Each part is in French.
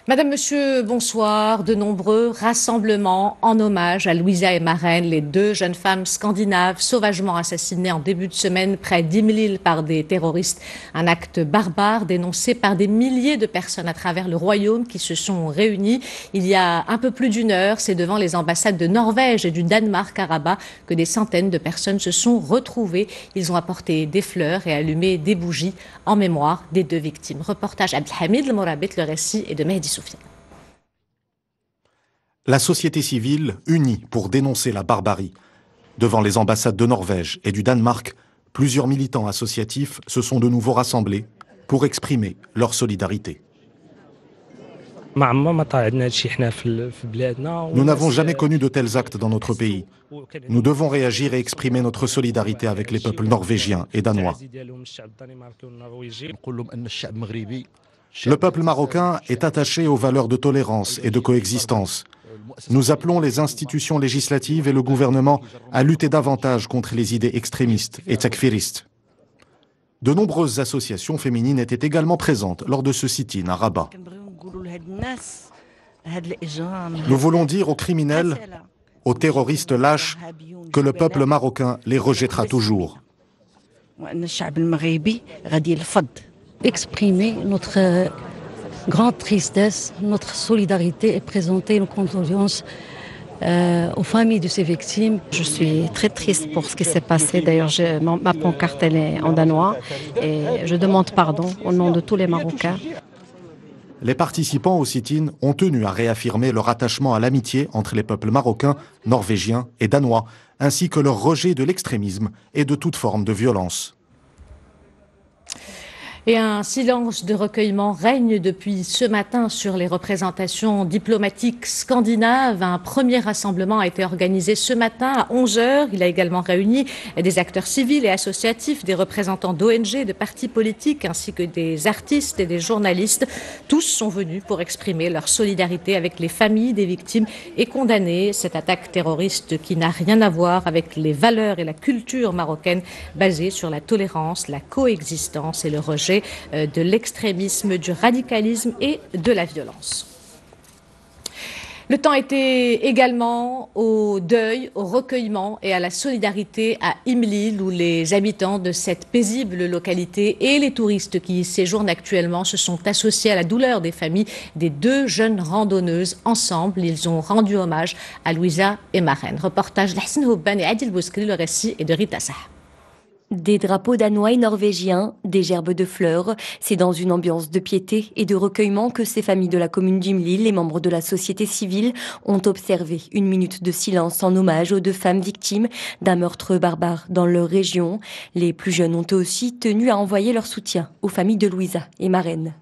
Madame, Monsieur, bonsoir. De nombreux rassemblements en hommage à Louisa et Maren, les deux jeunes femmes scandinaves sauvagement assassinées en début de semaine près d'Imlil par des terroristes. Un acte barbare dénoncé par des milliers de personnes à travers le royaume qui se sont réunies. Il y a un peu plus d'une heure, c'est devant les ambassades de Norvège et du Danemark à Rabat que des centaines de personnes se sont retrouvées. Ils ont apporté des fleurs et allumé des bougies en mémoire des deux victimes. Reportage Abdelhamid El Morabit, le récit est de Mehdi Soufiane. La société civile unie pour dénoncer la barbarie. Devant les ambassades de Norvège et du Danemark, plusieurs militants associatifs se sont de nouveau rassemblés pour exprimer leur solidarité. Nous n'avons jamais connu de tels actes dans notre pays. Nous devons réagir et exprimer notre solidarité avec les peuples norvégiens et danois. Le peuple marocain est attaché aux valeurs de tolérance et de coexistence. Nous appelons les institutions législatives et le gouvernement à lutter davantage contre les idées extrémistes et takfiristes. De nombreuses associations féminines étaient également présentes lors de ce sit-in à Rabat. Nous voulons dire aux criminels, aux terroristes lâches, que le peuple marocain les rejettera toujours. Exprimer notre grande tristesse, notre solidarité et présenter nos condoléances aux familles de ces victimes. Je suis très triste pour ce qui s'est passé. D'ailleurs, ma pancarte elle est en danois et je demande pardon au nom de tous les Marocains. Les participants au sit-in ont tenu à réaffirmer leur attachement à l'amitié entre les peuples marocains, norvégiens et danois, ainsi que leur rejet de l'extrémisme et de toute forme de violence. Et un silence de recueillement règne depuis ce matin sur les représentations diplomatiques scandinaves. Un premier rassemblement a été organisé ce matin à 11h. Il a également réuni des acteurs civils et associatifs, des représentants d'ONG, de partis politiques, ainsi que des artistes et des journalistes. Tous sont venus pour exprimer leur solidarité avec les familles des victimes et condamner cette attaque terroriste qui n'a rien à voir avec les valeurs et la culture marocaine basée sur la tolérance, la coexistence et le rejet de l'extrémisme, du radicalisme et de la violence. Le temps était également au deuil, au recueillement et à la solidarité à Imlil, où les habitants de cette paisible localité et les touristes qui y séjournent actuellement se sont associés à la douleur des familles des deux jeunes randonneuses. Ensemble, ils ont rendu hommage à Louisa et Maren. Reportage d'Hassan Houban et Adil Bouskri, le récit est de Rita Sah. Des drapeaux danois et norvégiens, des gerbes de fleurs, c'est dans une ambiance de piété et de recueillement que ces familles de la commune d'Imlil, les membres de la société civile, ont observé une minute de silence en hommage aux deux femmes victimes d'un meurtre barbare dans leur région. Les plus jeunes ont eux aussi tenu à envoyer leur soutien aux familles de Louisa et Maren.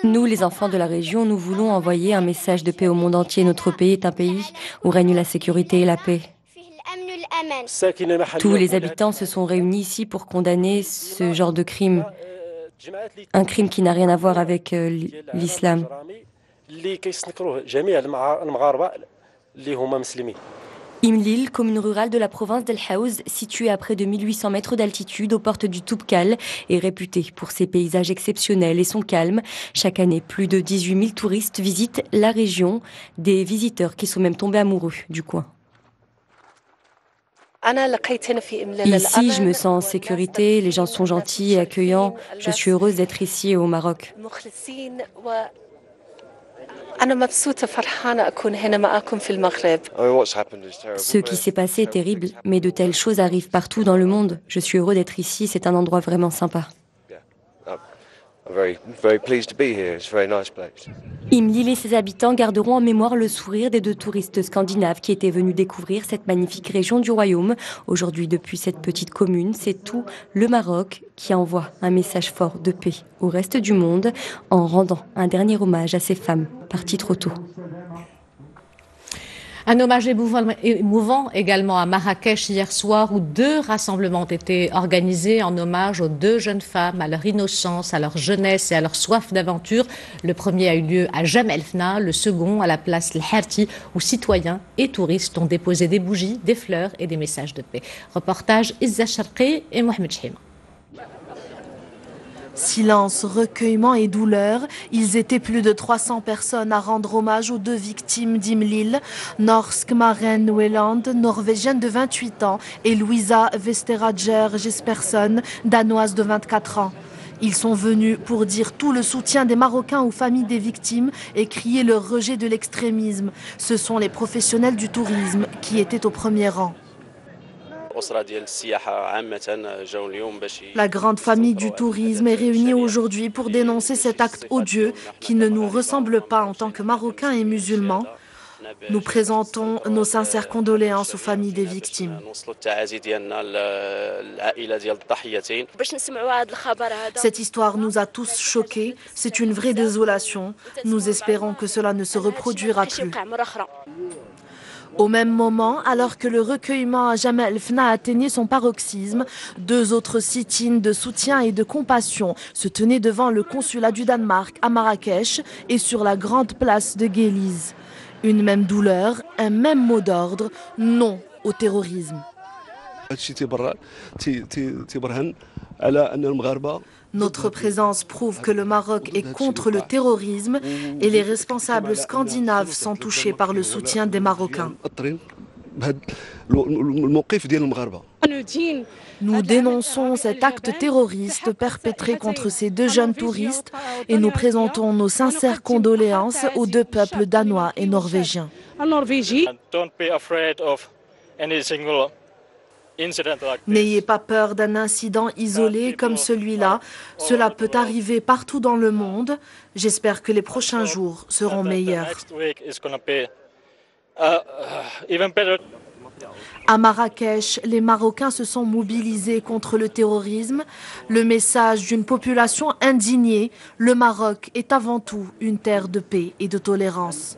Nous, les enfants de la région, nous voulons envoyer un message de paix au monde entier. Notre pays est un pays où règne la sécurité et la paix. Tous les habitants se sont réunis ici pour condamner ce genre de crime. Un crime qui n'a rien à voir avec l'islam. Imlil, commune rurale de la province d'El Haouz, située à près de 1800 mètres d'altitude aux portes du Toubkal, est réputée pour ses paysages exceptionnels et son calme. Chaque année, plus de 18 000 touristes visitent la région, des visiteurs qui sont même tombés amoureux du coin. Ici, je me sens en sécurité, les gens sont gentils et accueillants. Je suis heureuse d'être ici au Maroc. Ce qui s'est passé est terrible, mais de telles choses arrivent partout dans le monde. Je suis heureux d'être ici, c'est un endroit vraiment sympa. Imlil et ses habitants garderont en mémoire le sourire des deux touristes scandinaves qui étaient venus découvrir cette magnifique région du royaume. Aujourd'hui, depuis cette petite commune, c'est tout le Maroc qui envoie un message fort de paix au reste du monde en rendant un dernier hommage à ces femmes parties trop tôt. Un hommage émouvant également à Marrakech hier soir où deux rassemblements ont été organisés en hommage aux deux jeunes femmes, à leur innocence, à leur jeunesse et à leur soif d'aventure. Le premier a eu lieu à Jam El Fna, le second à la place El Harti où citoyens et touristes ont déposé des bougies, des fleurs et des messages de paix. Reportage Izza Sharqi et Mohamed Chehima. Silence, recueillement et douleur, ils étaient plus de 300 personnes à rendre hommage aux 2 victimes d'Imlil, Norsk Maren Weland, norvégienne de 28 ans, et Louisa Vesterager Jespersen, danoise de 24 ans. Ils sont venus pour dire tout le soutien des Marocains aux familles des victimes et crier leur rejet de l'extrémisme. Ce sont les professionnels du tourisme qui étaient au premier rang. La grande famille du tourisme est réunie aujourd'hui pour dénoncer cet acte odieux qui ne nous ressemble pas en tant que Marocains et musulmans. Nous présentons nos sincères condoléances aux familles des victimes. Cette histoire nous a tous choqués. C'est une vraie désolation. Nous espérons que cela ne se reproduira plus. Au même moment, alors que le recueillement à Jemaa el-Fna atteignait son paroxysme, 2 autres sit-ins de soutien et de compassion se tenaient devant le consulat du Danemark à Marrakech et sur la grande place de Guéliz. Une même douleur, un même mot d'ordre, non au terrorisme. Notre présence prouve que le Maroc est contre le terrorisme et les responsables scandinaves sont touchés par le soutien des Marocains. Nous dénonçons cet acte terroriste perpétré contre ces 2 jeunes touristes et nous présentons nos sincères condoléances aux 2 peuples danois et norvégiens. N'ayez pas peur d'un incident isolé comme celui-là. Cela peut arriver partout dans le monde. J'espère que les prochains jours seront meilleurs. À Marrakech, les Marocains se sont mobilisés contre le terrorisme. Le message d'une population indignée, le Maroc est avant tout une terre de paix et de tolérance.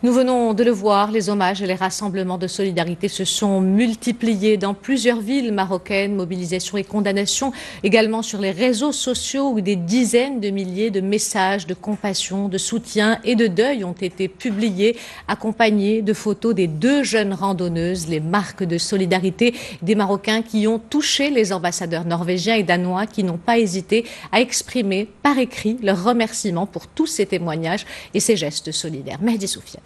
Nous venons de le voir, les hommages et les rassemblements de solidarité se sont multipliés dans plusieurs villes marocaines. Mobilisation et condamnation également sur les réseaux sociaux où des dizaines de milliers de messages de compassion, de soutien et de deuil ont été publiés, accompagnés de photos des 2 jeunes randonneuses, les marques de solidarité des Marocains qui ont touché les ambassadeurs norvégiens et danois qui n'ont pas hésité à exprimer par écrit leurs remerciements pour tous ces témoignages et ces gestes solidaires. Mehdi Soufiane.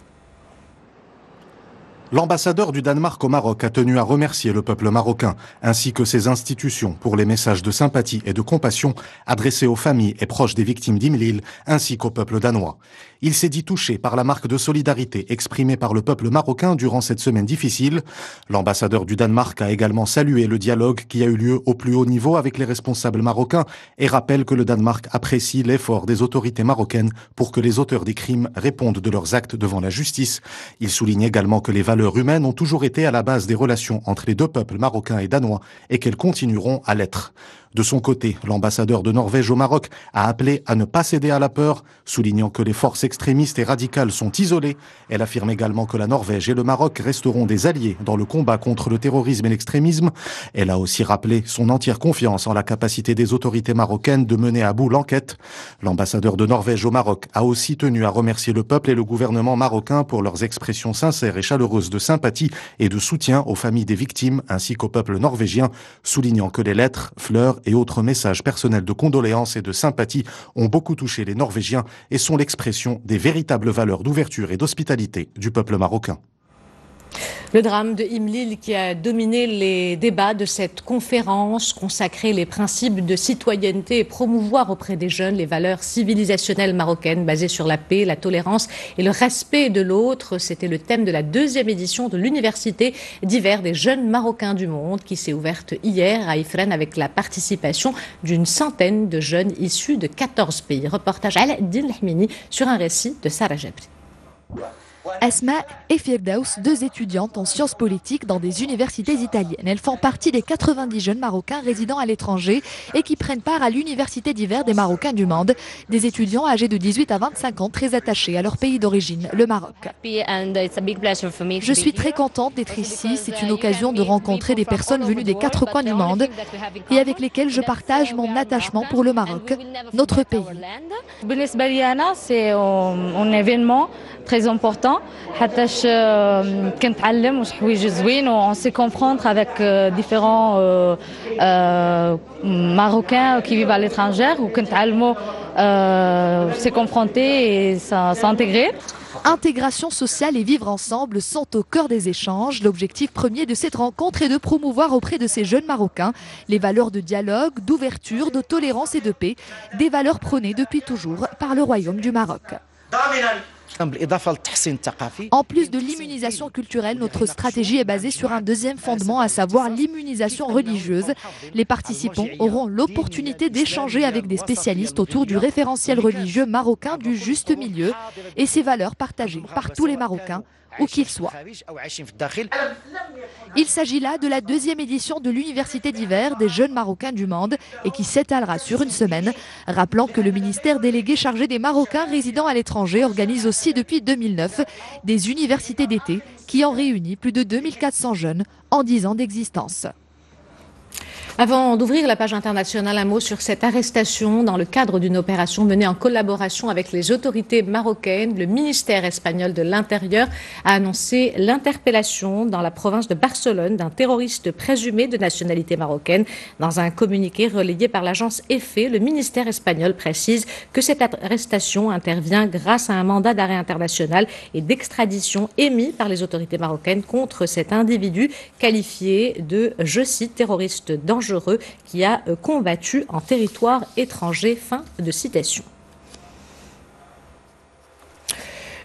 L'ambassadeur du Danemark au Maroc a tenu à remercier le peuple marocain ainsi que ses institutions pour les messages de sympathie et de compassion adressés aux familles et proches des victimes d'Imlil ainsi qu'au peuple danois. Il s'est dit touché par la marque de solidarité exprimée par le peuple marocain durant cette semaine difficile. L'ambassadeur du Danemark a également salué le dialogue qui a eu lieu au plus haut niveau avec les responsables marocains et rappelle que le Danemark apprécie l'effort des autorités marocaines pour que les auteurs des crimes répondent de leurs actes devant la justice. Il souligne également que les valeurs humaines ont toujours été à la base des relations entre les 2 peuples marocains et danois et qu'elles continueront à l'être. De son côté, l'ambassadeur de Norvège au Maroc a appelé à ne pas céder à la peur, soulignant que les forces extrémistes et radicales sont isolées. Elle affirme également que la Norvège et le Maroc resteront des alliés dans le combat contre le terrorisme et l'extrémisme. Elle a aussi rappelé son entière confiance en la capacité des autorités marocaines de mener à bout l'enquête. L'ambassadeur de Norvège au Maroc a aussi tenu à remercier le peuple et le gouvernement marocain pour leurs expressions sincères et chaleureuses de sympathie et de soutien aux familles des victimes ainsi qu'au peuple norvégien, soulignant que les lettres, fleurs et autres messages personnels de condoléances et de sympathie ont beaucoup touché les Norvégiens et sont l'expression des véritables valeurs d'ouverture et d'hospitalité du peuple marocain. Le drame de Imlil qui a dominé les débats de cette conférence consacrée les principes de citoyenneté et promouvoir auprès des jeunes les valeurs civilisationnelles marocaines basées sur la paix, la tolérance et le respect de l'autre. C'était le thème de la 2e édition de l'Université d'hiver des jeunes Marocains du monde qui s'est ouverte hier à Ifrane avec la participation d'une centaine de jeunes issus de 14 pays. Reportage Alaeddin Lhmini sur un récit de Sarah Jabri. Asma et Firdaus, 2 étudiantes en sciences politiques dans des universités italiennes. Elles font partie des 90 jeunes Marocains résidant à l'étranger et qui prennent part à l'Université d'hiver des Marocains du monde. Des étudiants âgés de 18 à 25 ans très attachés à leur pays d'origine, le Maroc. Je suis très contente d'être ici. C'est une occasion de rencontrer des personnes venues des 4 coins du monde et avec lesquelles je partage mon attachement pour le Maroc, notre pays. C'est un événement très important. On sait comprendre avec différents Marocains qui vivent à l'étranger ou s'est confronté et s'intégrer. Intégration sociale et vivre ensemble sont au cœur des échanges. L'objectif premier de cette rencontre est de promouvoir auprès de ces jeunes Marocains les valeurs de dialogue, d'ouverture, de tolérance et de paix, des valeurs prônées depuis toujours par le Royaume du Maroc. En plus de l'immunisation culturelle, notre stratégie est basée sur un deuxième fondement, à savoir l'immunisation religieuse. Les participants auront l'opportunité d'échanger avec des spécialistes autour du référentiel religieux marocain du juste milieu et ses valeurs partagées par tous les Marocains, où qu'ils soient. Il s'agit là de la deuxième édition de l'Université d'hiver des jeunes Marocains du monde et qui s'étalera sur une semaine, rappelant que le ministère délégué chargé des Marocains résidant à l'étranger organise aussi depuis 2009 des universités d'été qui ont réuni plus de 2400 jeunes en 10 ans d'existence. Avant d'ouvrir la page internationale, un mot sur cette arrestation dans le cadre d'une opération menée en collaboration avec les autorités marocaines. Le ministère espagnol de l'Intérieur a annoncé l'interpellation dans la province de Barcelone d'un terroriste présumé de nationalité marocaine. Dans un communiqué relayé par l'agence EFE, le ministère espagnol précise que cette arrestation intervient grâce à un mandat d'arrêt international et d'extradition émis par les autorités marocaines contre cet individu qualifié de, je cite, terroriste dangereux qui a combattu en territoire étranger. Fin de citation.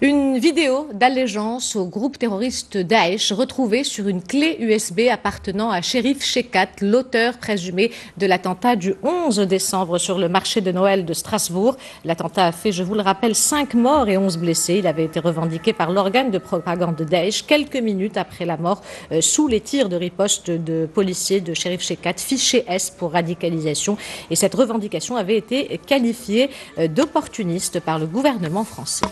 Une vidéo d'allégeance au groupe terroriste Daesh retrouvée sur une clé USB appartenant à Cherif Shekat, l'auteur présumé de l'attentat du 11 décembre sur le marché de Noël de Strasbourg. L'attentat a fait, je vous le rappelle, 5 morts et 11 blessés. Il avait été revendiqué par l'organe de propagande de Daesh quelques minutes après la mort sous les tirs de riposte de policiers de Cherif Shekat, fiché S pour radicalisation. Et cette revendication avait été qualifiée d'opportuniste par le gouvernement français.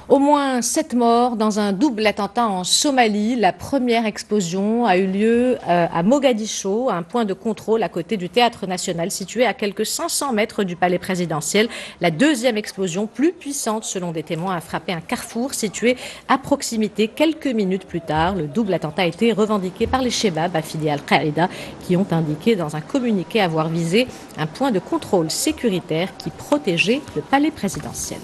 Au moins 7 morts dans un double attentat en Somalie. La première explosion a eu lieu à Mogadiscio, un point de contrôle à côté du Théâtre National situé à quelques 500 mètres du palais présidentiel. La deuxième explosion, plus puissante selon des témoins, a frappé un carrefour situé à proximité quelques minutes plus tard. Le double attentat a été revendiqué par les Chebab affiliés à Al-Qaïda qui ont indiqué dans un communiqué avoir visé un point de contrôle sécuritaire qui protégeait le palais présidentiel.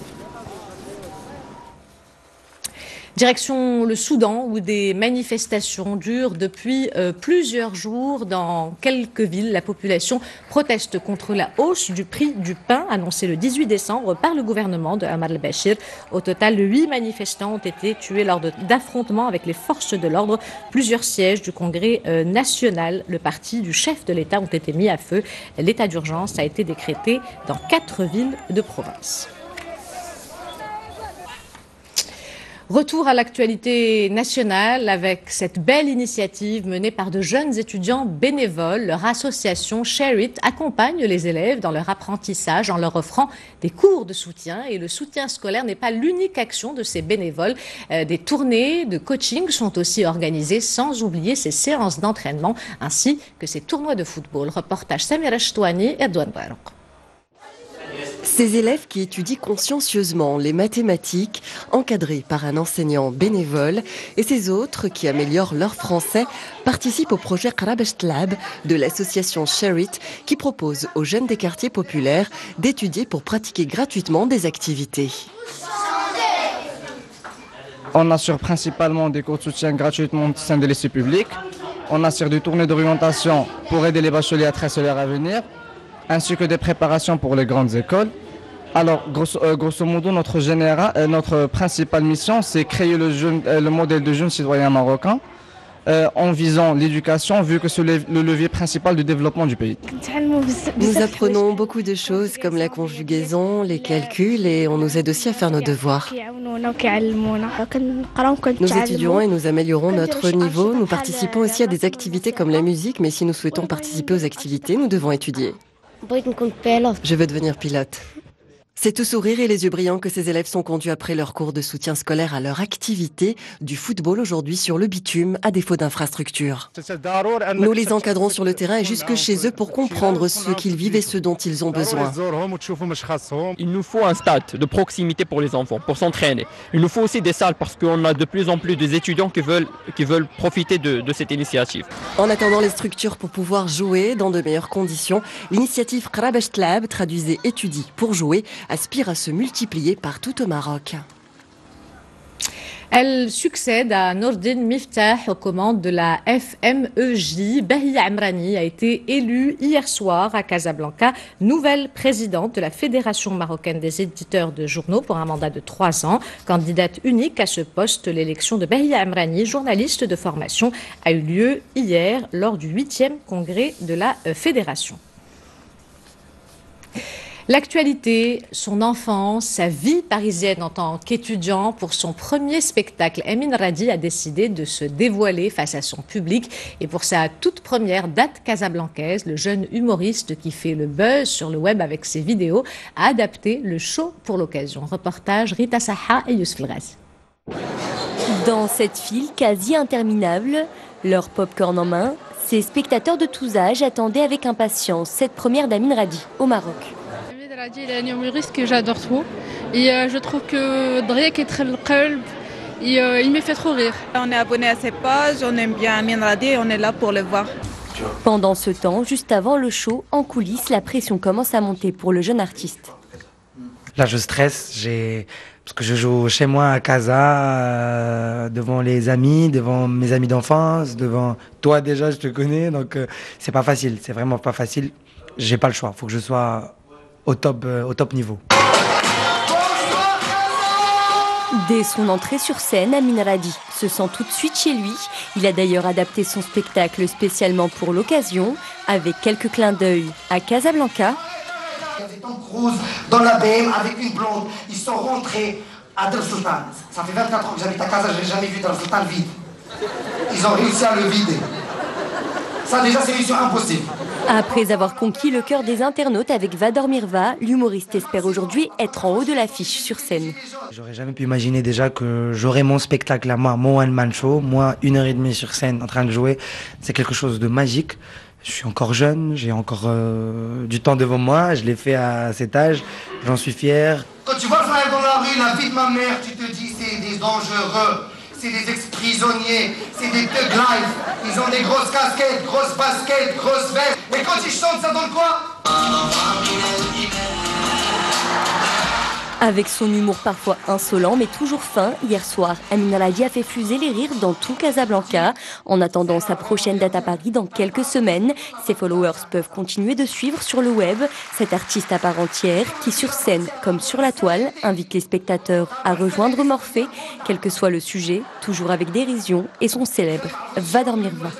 Direction le Soudan, où des manifestations durent depuis plusieurs jours dans quelques villes. La population proteste contre la hausse du prix du pain annoncée le 18 décembre par le gouvernement de Omar al-Bashir. Au total, 8 manifestants ont été tués lors d'affrontements avec les forces de l'ordre. Plusieurs sièges du Congrès national, le parti du chef de l'État, ont été mis à feu. L'état d'urgence a été décrété dans 4 villes de province. Retour à l'actualité nationale avec cette belle initiative menée par de jeunes étudiants bénévoles. Leur association Share It accompagne les élèves dans leur apprentissage en leur offrant des cours de soutien. Et le soutien scolaire n'est pas l'unique action de ces bénévoles. Des tournées de coaching sont aussi organisées, sans oublier ces séances d'entraînement ainsi que ces tournois de football. Reportage Samira Chtouani et Edouane Barouk. Ces élèves qui étudient consciencieusement les mathématiques, encadrés par un enseignant bénévole, et ces autres qui améliorent leur français, participent au projet Qarabesht Lab de l'association Share It, qui propose aux jeunes des quartiers populaires d'étudier pour pratiquer gratuitement des activités. On assure principalement des cours de soutien gratuitement au sein des lycées publics. On assure des tournées d'orientation pour aider les bacheliers à tracer leur avenir, ainsi que des préparations pour les grandes écoles. Alors, grosso modo, notre principale mission, c'est créer le modèle de jeune citoyen marocain en visant l'éducation, vu que c'est le levier principal du développement du pays. Nous apprenons beaucoup de choses comme la conjugaison, les calculs, et on nous aide aussi à faire nos devoirs. Nous étudions et nous améliorons notre niveau. Nous participons aussi à des activités comme la musique, mais si nous souhaitons participer aux activités, nous devons étudier. Je veux devenir pilote. C'est tout sourire et les yeux brillants que ces élèves sont conduits après leur cours de soutien scolaire à leur activité du football aujourd'hui sur le bitume à défaut d'infrastructure. Nous les encadrons sur le terrain et jusque chez eux pour comprendre ce qu'ils vivent et ce dont ils ont besoin. Il nous faut un stade de proximité pour les enfants, pour s'entraîner. Il nous faut aussi des salles parce qu'on a de plus en plus d'étudiants qui veulent profiter de cette initiative. En attendant les structures pour pouvoir jouer dans de meilleures conditions, l'initiative Qrabesh Tlab, traduisez étudie pour jouer, aspire à se multiplier partout au Maroc. Elle succède à Nordin Miftah aux commandes de la FMEJ. Bahia Amrani a été élue hier soir à Casablanca, nouvelle présidente de la Fédération marocaine des éditeurs de journaux pour un mandat de 3 ans. Candidate unique à ce poste, l'élection de Bahia Amrani, journaliste de formation, a eu lieu hier lors du 8e congrès de la Fédération. L'actualité, son enfance, sa vie parisienne en tant qu'étudiant. Pour son premier spectacle, Emin Radi a décidé de se dévoiler face à son public. Et pour sa toute première date casablancaise, le jeune humoriste qui fait le buzz sur le web avec ses vidéos a adapté le show pour l'occasion. Reportage Rita Saha et Youssef Ghazi. Dans cette file quasi interminable, leur popcorn en main, ces spectateurs de tous âges attendaient avec impatience cette première d'Amin Radi au Maroc. Il est un humoriste que j'adore trop et je trouve que Drake est très calme et il me fait trop rire. On est abonné à ses pages, on aime bien Amin Radi et on est là pour le voir. Pendant ce temps, juste avant le show, en coulisses, la pression commence à monter pour le jeune artiste. Là, je stresse, parce que je joue chez moi à Casa, devant les amis, devant mes amis d'enfance, devant toi déjà, je te connais, donc c'est pas facile, c'est vraiment pas facile. J'ai pas le choix, faut que je sois au top niveau. Dès son entrée sur scène, Amin Radi se sent tout de suite chez lui. Il a d'ailleurs adapté son spectacle spécialement pour l'occasion, avec quelques clins d'œil à Casablanca. Il y avait Tom Cruise dans la BM avec une blonde. Ils sont rentrés à Dar Sultan. Ça fait 24 ans que j'habite à Casa, je n'ai jamais vu Dar Sultan vide. Ils ont réussi à le vider. Ça déjà, c'est mission impossible. Après avoir conquis le cœur des internautes avec Va dormir va, l'humoriste espère aujourd'hui être en haut de l'affiche sur scène. J'aurais jamais pu imaginer déjà que j'aurais mon spectacle à moi, mon one-man show, moi 1h30 sur scène en train de jouer. C'est quelque chose de magique. Je suis encore jeune, j'ai encore du temps devant moi, je l'ai fait à cet âge, j'en suis fier. Quand tu vois ça dans la rue, la vie de ma mère, tu te dis c'est des dangereux. C'est des ex-prisonniers, c'est des thug life. Ils ont des grosses casquettes, grosses baskets, grosses vestes. Et quand ils chantent, ça donne quoi? Avec son humour parfois insolent mais toujours fin, hier soir, Amin Radi a fait fuser les rires dans tout Casablanca. En attendant sa prochaine date à Paris dans quelques semaines, ses followers peuvent continuer de suivre sur le web cet artiste à part entière qui, sur scène comme sur la toile, invite les spectateurs à rejoindre Morphée, quel que soit le sujet, toujours avec dérision et son célèbre « Va dormir va ».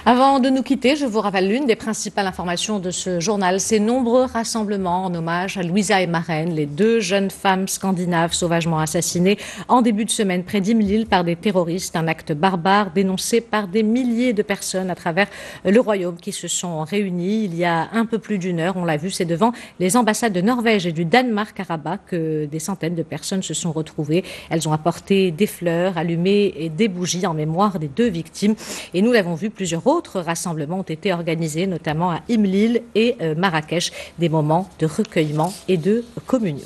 Avant de nous quitter, je vous rappelle l'une des principales informations de ce journal, ces nombreux rassemblements en hommage à Louisa et Maren, les 2 jeunes femmes scandinaves sauvagement assassinées en début de semaine près d'Imlil par des terroristes. Un acte barbare dénoncé par des milliers de personnes à travers le royaume qui se sont réunies il y a un peu plus d'1 heure. On l'a vu, c'est devant les ambassades de Norvège et du Danemark à Rabat que des centaines de personnes se sont retrouvées. Elles ont apporté des fleurs, allumé et des bougies en mémoire des 2 victimes. Et nous l'avons vu, plusieurs autres rassemblements ont été organisés, notamment à Imlil et Marrakech, des moments de recueillement et de communion.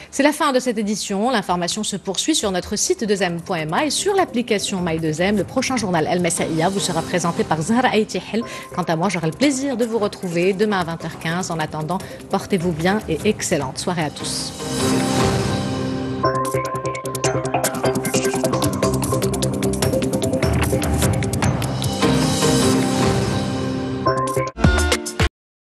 C'est la fin de cette édition. L'information se poursuit sur notre site 2m.ma et sur l'application My2M. Le prochain journal El Messaïa vous sera présenté par Zahra Aïtihel. Quant à moi, j'aurai le plaisir de vous retrouver demain à 20h15. En attendant, portez-vous bien et excellente soirée à tous.